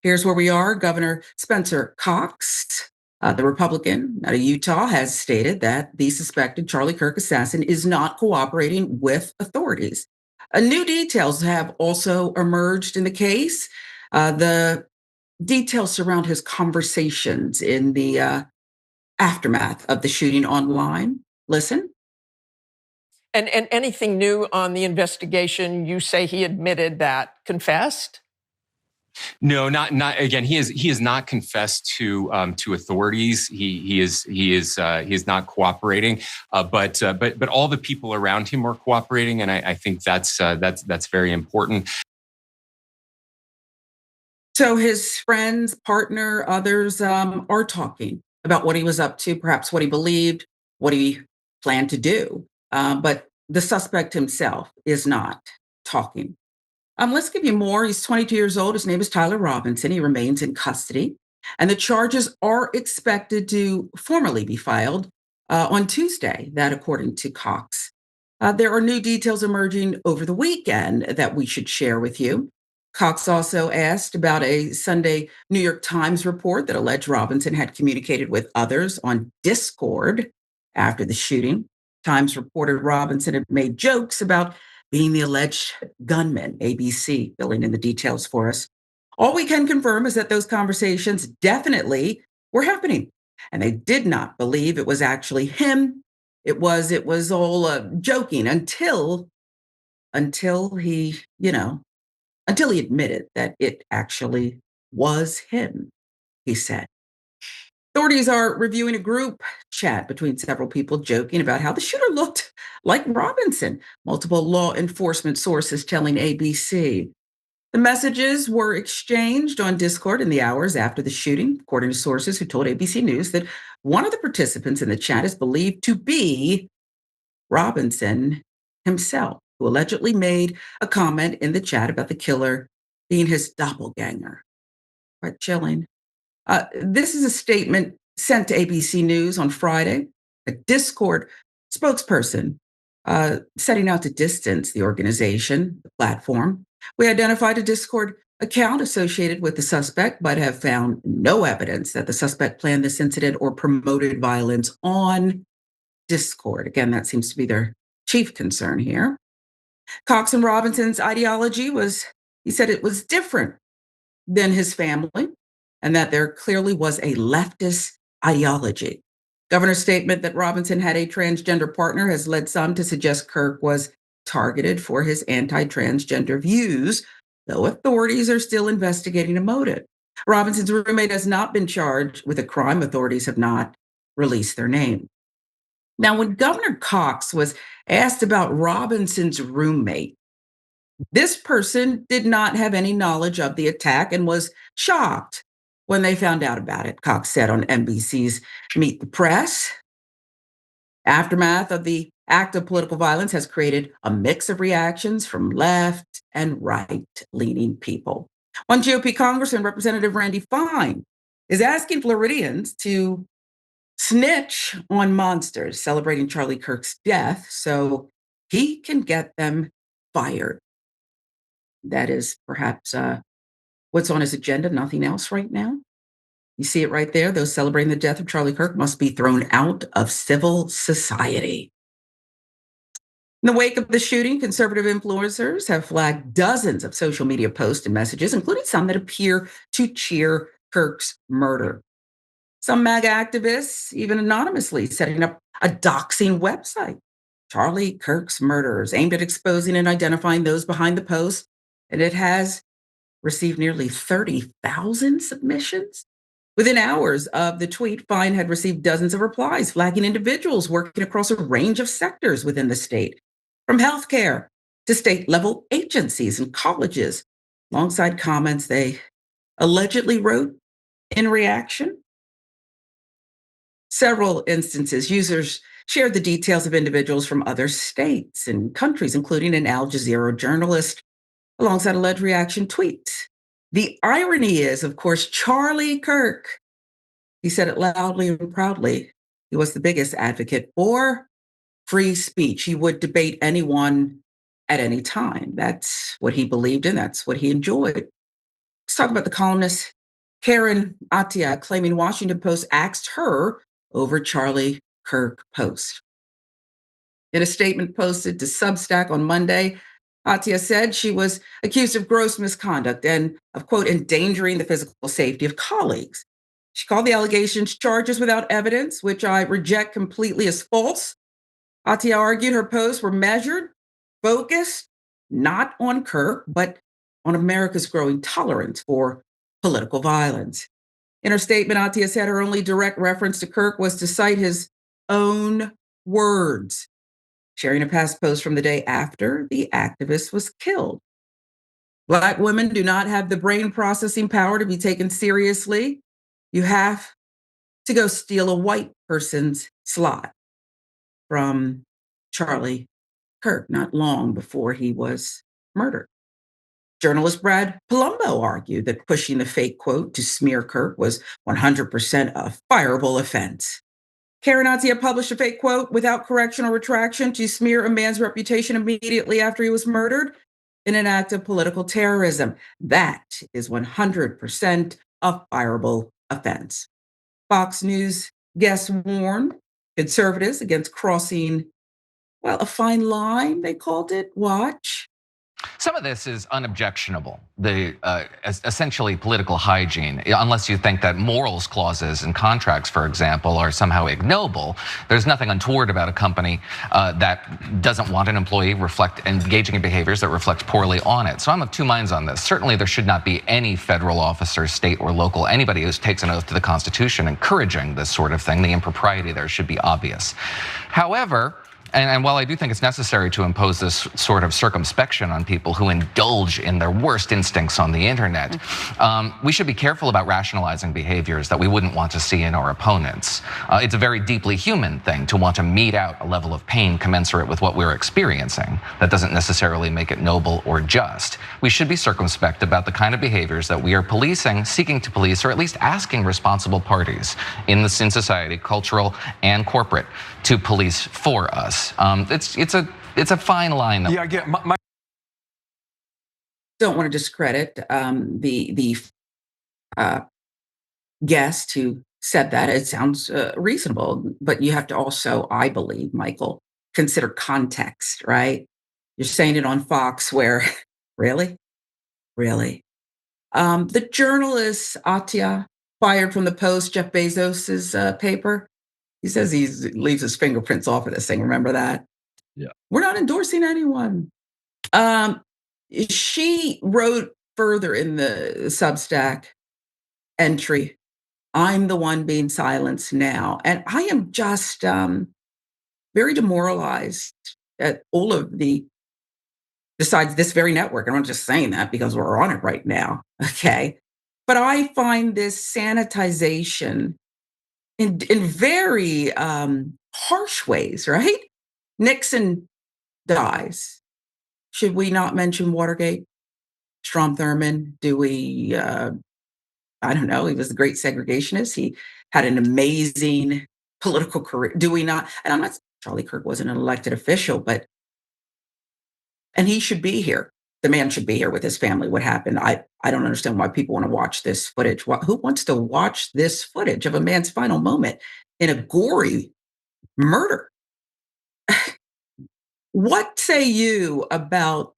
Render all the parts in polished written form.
Here's where we are. Governor Spencer Cox, the Republican out of Utah, has stated that the suspected Charlie Kirk assassin is not cooperating with authorities. New details have also emerged in the case. The details surround his conversations in the aftermath of the shooting online. Listen. And anything new on the investigation? You say he admitted that, confessed? No, not again. He is not confessed to authorities. He is not cooperating. But all the people around him are cooperating, and I think that's very important. So his friends, partner, others are talking about what he was up to, perhaps what he believed, what he planned to do. But the suspect himself is not talking. Let's give you more. He's 22 years old. His name is Tyler Robinson. He remains in custody. And the charges are expected to formally be filed on Tuesday, that according to Cox. There are new details emerging over the weekend that we should share with you. Cox also asked about a Sunday New York Times report that alleged Robinson had communicated with others on Discord after the shooting. Times reported Robinson had made jokes about being the alleged gunman. ABC filling in the details for us. All we can confirm is that those conversations definitely were happening, and they did not believe it was actually him. It was all joking until he, until he admitted that it actually was him, he said. Authorities are reviewing a group chat between several people joking about how the shooter looked like Robinson, multiple law enforcement sources telling ABC. The messages were exchanged on Discord in the hours after the shooting, according to sources who told ABC News that one of the participants in the chat is believed to be Robinson himself, who allegedly made a comment in the chat about the killer being his doppelganger. Quite chilling. This is a statement sent to ABC News on Friday. A Discord spokesperson setting out to distance the organization, the platform. We identified a Discord account associated with the suspect, but have found no evidence that the suspect planned this incident or promoted violence on Discord. Again, that seems to be their chief concern here. Cox and Robinson's ideology he said it was different than his family, and that there clearly was a leftist ideology. Governor's statement that Robinson had a transgender partner has led some to suggest Kirk was targeted for his anti-transgender views, though authorities are still investigating a motive. Robinson's roommate has not been charged with a crime. Authorities have not released their name. Now, when Governor Cox was asked about Robinson's roommate, this person did not have any knowledge of the attack and was shocked when they found out about it, Cox said on NBC's Meet the Press. Aftermath of the act of political violence has created a mix of reactions from left and right-leaning people. One GOP Congressman, Representative Randy Fine, is asking Floridians to snitch on monsters celebrating Charlie Kirk's death so he can get them fired. That is perhaps what's on his agenda, nothing else right now. You see it right there. Those celebrating the death of Charlie Kirk must be thrown out of civil society. In the wake of the shooting, conservative influencers have flagged dozens of social media posts and messages, including some that appear to cheer Kirk's murder. Some MAGA activists, even anonymously, setting up a doxing website, Charlie Kirk's Murderers, aimed at exposing and identifying those behind the post. And it has received nearly 30,000 submissions. Within hours of the tweet, Fine had received dozens of replies, flagging individuals working across a range of sectors within the state, from healthcare to state-level agencies and colleges, alongside comments they allegedly wrote in reaction. Several instances, users shared the details of individuals from other states and countries, including an Al Jazeera journalist, alongside alleged reaction tweets. The irony is, of course, Charlie Kirk, he said it loudly and proudly, he was the biggest advocate for free speech. He would debate anyone at any time. That's what he believed in. That's what he enjoyed. Let's talk about the columnist Karen Attiah claiming Washington Post axed her over Charlie Kirk post. In a statement posted to Substack on Monday, Attiah said she was accused of gross misconduct and of, quote, endangering the physical safety of colleagues. She called the allegations charges without evidence, which I reject completely as false. Attiah argued her posts were measured, focused, not on Kirk, but on America's growing tolerance for political violence. In her statement, Attiah said her only direct reference to Kirk was to cite his own words, sharing a past post from the day after the activist was killed. Black women do not have the brain processing power to be taken seriously. You have to go steal a white person's slot, from Charlie Kirk not long before he was murdered. Journalist Brad Palumbo argued that pushing the fake quote to smear Kirk was 100% a fireable offense. Karen Attiah published a fake quote without correction or retraction to smear a man's reputation immediately after he was murdered in an act of political terrorism. That is 100% a fireable offense. Fox News guests warned conservatives against crossing, well, a fine line, they called it. Watch. Some of this is unobjectionable, essentially political hygiene, unless you think that morals clauses in contracts, for example, are somehow ignoble. There's nothing untoward about a company that doesn't want an employee engaging in behaviors that reflect poorly on it. So I'm of two minds on this. Certainly there should not be any federal officer, state or local, anybody who takes an oath to the Constitution encouraging this sort of thing. The impropriety there should be obvious. However, and while I do think it's necessary to impose this sort of circumspection on people who indulge in their worst instincts on the internet, we should be careful about rationalizing behaviors that we wouldn't want to see in our opponents. It's a very deeply human thing to want to mete out a level of pain commensurate with what we're experiencing. That doesn't necessarily make it noble or just. We should be circumspect about the kind of behaviors that we are policing, seeking to police, or at least asking responsible parties in society, cultural and corporate, to police for us. It's a fine line. Yeah, I get my Don't want to discredit the guest who said that. It sounds reasonable, but you have to also, I believe, Michael, consider context, right? You're saying it on Fox where, really? The journalist Attiah, fired from the Post, Jeff Bezos's paper, he says he leaves his fingerprints off of this thing. Remember that? Yeah. We're not endorsing anyone. She wrote further in the Substack entry, I'm the one being silenced now. And I am just very demoralized at all of besides this very network. I'm not just saying that because we're on it right now, okay? But I find this sanitization in very harsh ways, right? Nixon dies. Should we not mention Watergate? Strom Thurmond? Do we, I don't know, he was a great segregationist. He had an amazing political career. Do we not? And I'm not, Charlie Kirk wasn't an elected official, and he should be here. The man should be here with his family. What happened? I don't understand why people want to watch this footage. Who wants to watch this footage of a man's final moment in a gory murder? What say you about,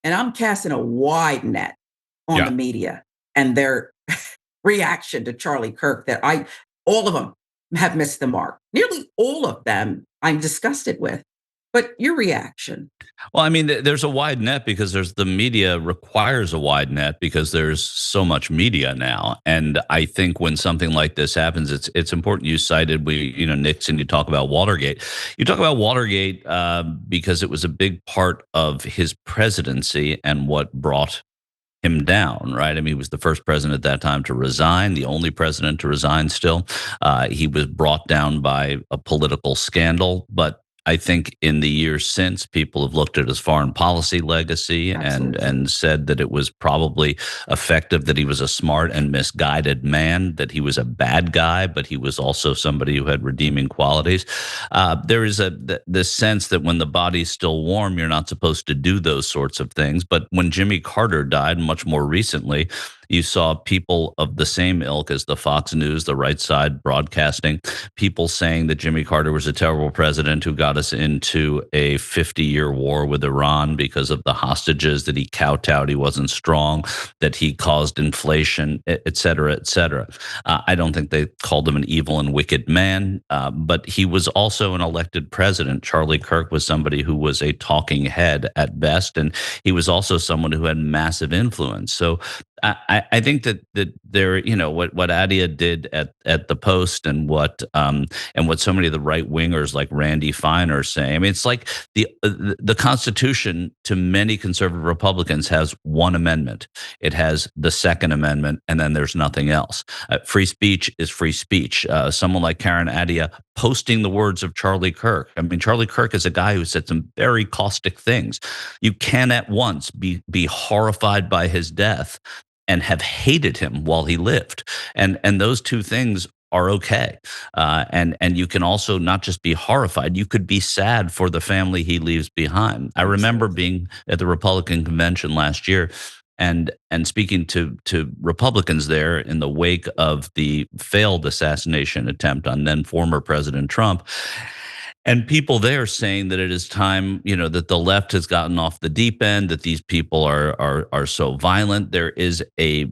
and I'm casting a wide net on the media and their reaction to Charlie Kirk, that all of them have missed the mark. Nearly all of them I'm disgusted with. But your reaction? Well, I mean, there's a wide net because the media requires a wide net because there's so much media now. And I think when something like this happens, it's important. You cited Nixon. You talk about Watergate. You talk about Watergate because it was a big part of his presidency and what brought him down, right? I mean, he was the first president at that time to resign, the only president to resign still. He was brought down by a political scandal, but I think in the years since, people have looked at his foreign policy legacy and said that it was probably effective, that he was a smart and misguided man, that he was a bad guy, but he was also somebody who had redeeming qualities. There is this sense that when the body's still warm, you're not supposed to do those sorts of things. But when Jimmy Carter died, much more recently, you saw people of the same ilk as the Fox News, the right side broadcasting, people saying that Jimmy Carter was a terrible president who got us into a 50-year war with Iran because of the hostages, that he kowtowed, he wasn't strong, that he caused inflation, et cetera, et cetera. I don't think they called him an evil and wicked man, but he was also an elected president. Charlie Kirk was somebody who was a talking head at best, and he was also someone who had massive influence. So I think that there, what Attiah did at the Post, and what so many of the right wingers like Randy Fine are saying. I mean, it's like the Constitution to many conservative Republicans has one amendment. It has the Second Amendment, and then there's nothing else. Free speech is free speech. Someone like Karen Attiah posting the words of Charlie Kirk. I mean, Charlie Kirk is a guy who said some very caustic things. You can at once be horrified by his death and have hated him while he lived, and those two things are okay. And you can also not just be horrified, you could be sad for the family he leaves behind. I remember being at the Republican convention last year and speaking to Republicans there in the wake of the failed assassination attempt on then former President Trump. And people there saying that it is time, that the left has gotten off the deep end, that these people are so violent. There is a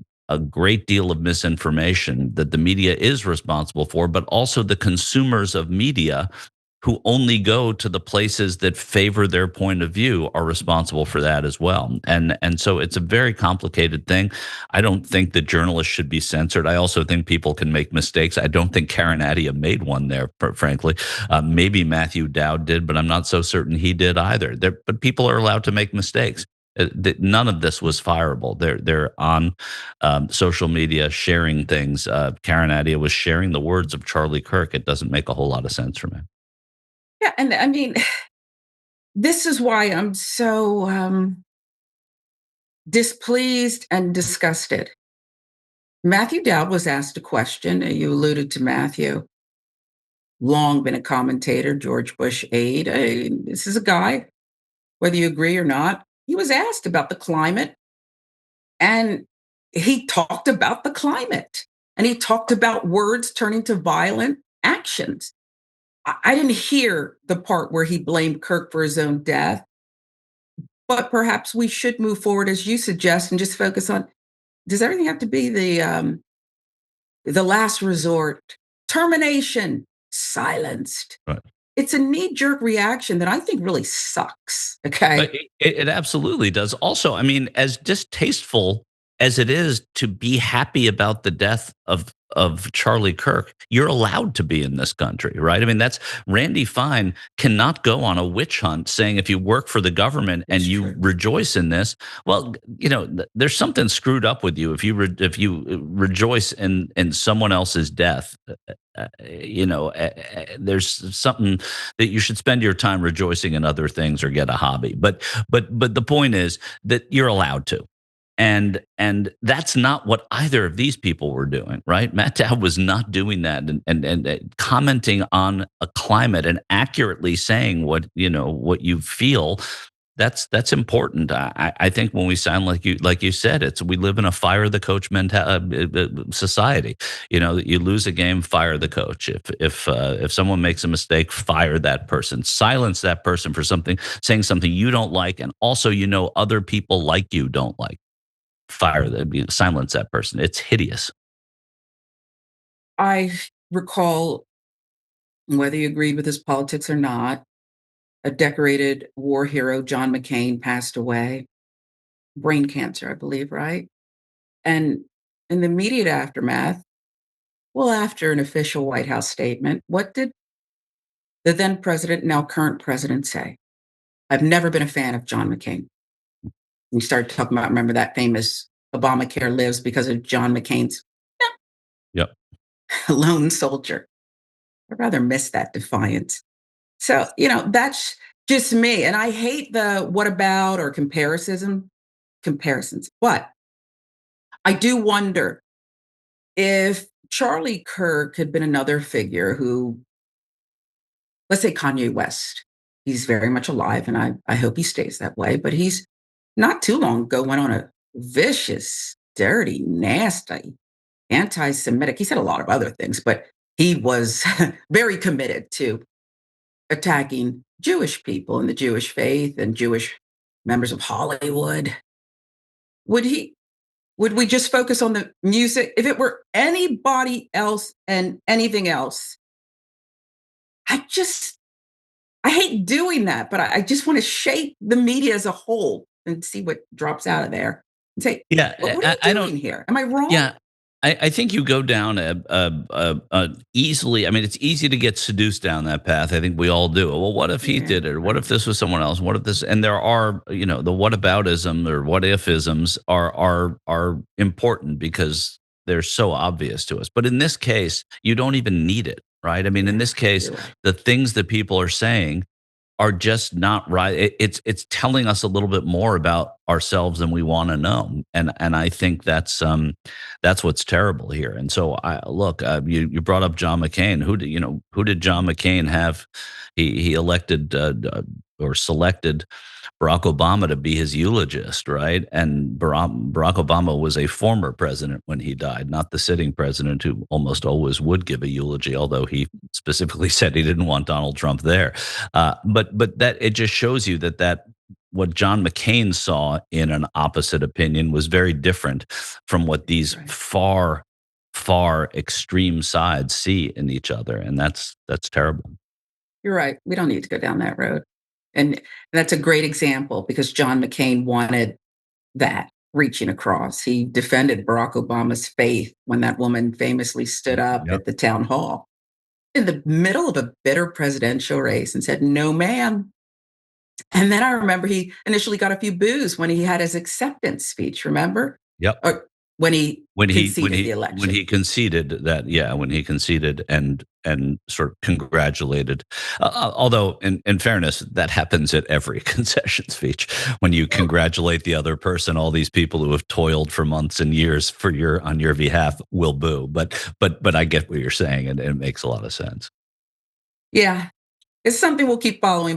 great deal of misinformation that the media is responsible for, but also the consumers of media who only go to the places that favor their point of view are responsible for that as well. And so it's a very complicated thing. I don't think that journalists should be censored. I also think people can make mistakes. I don't think Karen Attiah made one there, frankly. Maybe Matthew Dowd did, but I'm not so certain he did either. But people are allowed to make mistakes. None of this was fireable. They're on social media sharing things. Karen Attiah was sharing the words of Charlie Kirk. It doesn't make a whole lot of sense for me. Yeah, and I mean, this is why I'm so displeased and disgusted. Matthew Dowd was asked a question. You alluded to Matthew. Long been a commentator, George Bush aide. This is a guy, whether you agree or not, he was asked about the climate, and he talked about the climate, and he talked about words turning to violent actions. I didn't hear the part where he blamed Kirk for his own death, but perhaps we should move forward, as you suggest, and just focus on, does everything have to be the last resort? Termination, silenced. Right. It's a knee-jerk reaction that I think really sucks, okay? But it absolutely does. Also, I mean, as distasteful as it is to be happy about the death of Charlie Kirk, you're allowed to be in this country, right? I mean, that's Randy Fine cannot go on a witch hunt saying if you work for the government and you rejoice in this, well, there's something screwed up with you if you rejoice in someone else's death. There's something that you should spend your time rejoicing in other things or get a hobby. But the point is that you're allowed to. And that's not what either of these people were doing, right? Matt Dowd was not doing that and commenting on a climate and accurately saying what you feel. That's important. I think when we sound like you said, we live in a fire the coach society. You lose a game, fire the coach. If someone makes a mistake, fire that person, silence that person for saying something you don't like, and also other people like you don't like. Silence that person. It's hideous. I recall, whether you agreed with his politics or not, a decorated war hero, John McCain, passed away. Brain cancer, I believe, right? And in the immediate aftermath, well, after an official White House statement, what did the then president, now current president, say? I've never been a fan of John McCain. We started talking about, remember that famous Obamacare lives because of John McCain's Yep. lone soldier. I rather miss that defiance. So, that's just me. And I hate the what about or comparisons. But I do wonder if Charlie Kirk had been another figure who, let's say Kanye West, he's very much alive and I hope he stays that way, but he's not too long ago went on a vicious, dirty, nasty, anti Semitic. He said a lot of other things, but he was very committed to attacking Jewish people and the Jewish faith and Jewish members of Hollywood. Would he would we just focus on the music? If it were anybody else and anything else, I just I hate doing that, but I just want to shape the media as a whole and see what drops out of there and say, Yeah, what are I you don't. doing here? Am I wrong? Yeah, I think you go down easily. I mean, it's easy to get seduced down that path. I think we all do. Well, what if he Yeah. did it? Or what if this was someone else? What if this? And there are, the whataboutism or what if isms are important because they're so obvious to us. But in this case, you don't even need it, right? I mean, in this case, You're right. the things that people are saying are just not right. It's telling us a little bit more about ourselves than we want to know, and I think that's what's terrible here. And so I look, you brought up John McCain. Who did John McCain have? He elected or selected Barack Obama to be his eulogist, right? And Barack Obama was a former president when he died, not the sitting president who almost always would give a eulogy, although he specifically said he didn't want Donald Trump there. But that it just shows you that what John McCain saw in an opposite opinion was very different from what these Right. far extreme sides see in each other, and that's terrible. You're right. We don't need to go down that road. And that's a great example because John McCain wanted that reaching across. He defended Barack Obama's faith when that woman famously stood up Yep. at the town hall in the middle of a bitter presidential race and said, "No, ma'am." And then I remember he initially got a few boos when he had his acceptance speech, remember? Yep. Or when he when he conceded the election. when he conceded that, yeah, when he conceded and sort of congratulated, although in fairness, that happens at every concession speech. When you congratulate the other person, all these people who have toiled for months and years on your behalf will boo. But I get what you're saying, and it makes a lot of sense. Yeah, it's something we'll keep following.